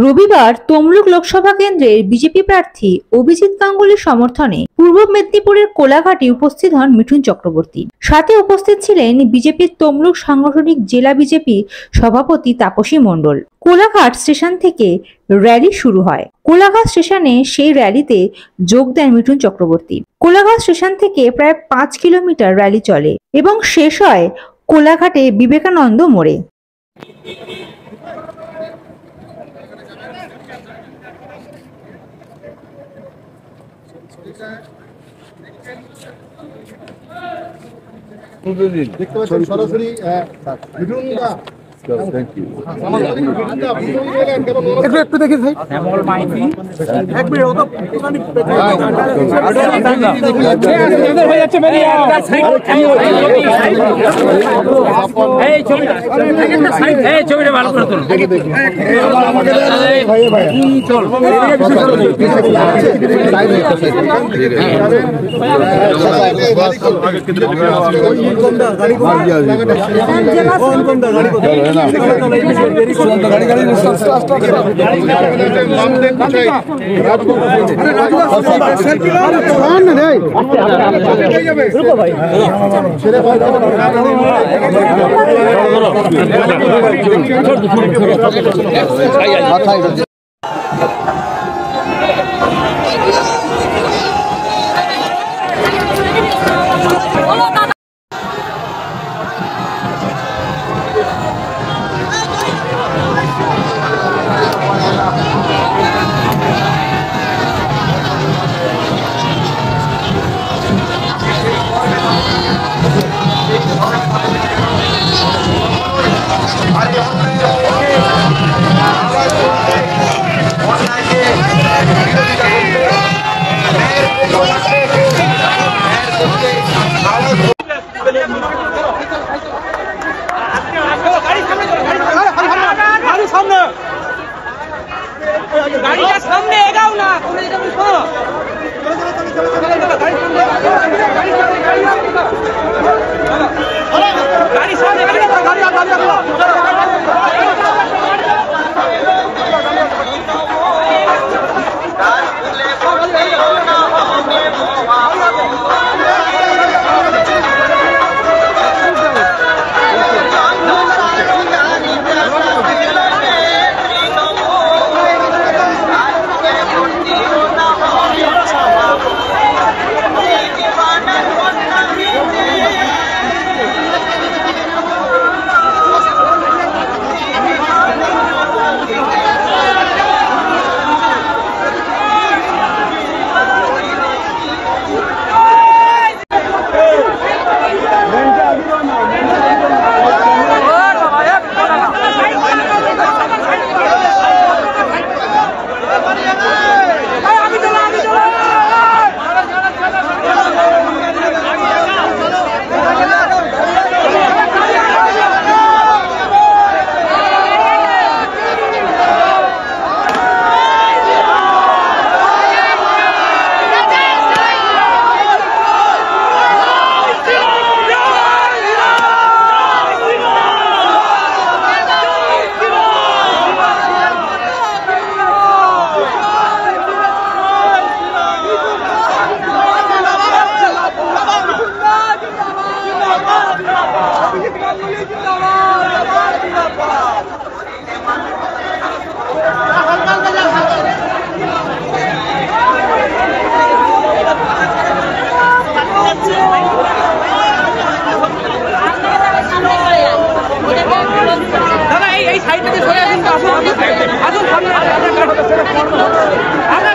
রবিবার তমলুক লোকসভা কেন্দ্রের বিজেপি প্রার্থী অভিজিৎ গাঙ্গুলির সমর্থনে পূর্ব মেদিনীপুরের কোলাঘাটে উপস্থিত হন মিঠুন চক্রবর্তী। সাথে উপস্থিত ছিলেন বিজেপির তমলুক সাংগঠনিক জেলা বিজেপি সভাপতি তাপসী মণ্ডল। কোলাঘাট স্টেশন থেকে র্যালি শুরু হয়। কোলাঘাট স্টেশনে সেই র্যালিতে যোগ দেন মিঠুন চক্রবর্তী। কোলাঘাট স্টেশন থেকে প্রায় 5 কিলোমিটার র্যালি চলে এবং শেষ হয় কোলাঘাটে বিবেকানন্দ মোড়ে। দেখতে পাচ্ছেন সরাসরি একটু দেখি ভাই এক মিনিট হয়ে যাচ্ছে ছবিটা ভালো করে তোল গাড়িটা সামনে এগাও না কোন দিকে শোনো গাড়ি সামনে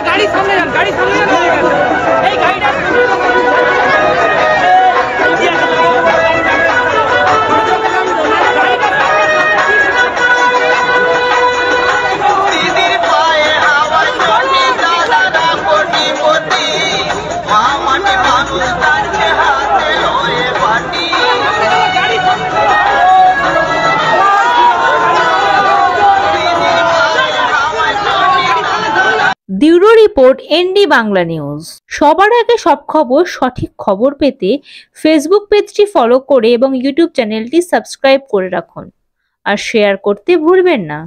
গাড়ি সামনে যান গাড়ি সামনে এই গাড়িটা bureau report ND Bangla news. সবার আগে সব খবর সঠিক খবর পেতে ফেসবুক পেজটি ফলো করে এবং ইউটিউব চ্যানেলটি সাবস্ক্রাইব করে রাখুন আর শেয়ার করতে ভুলবেন না।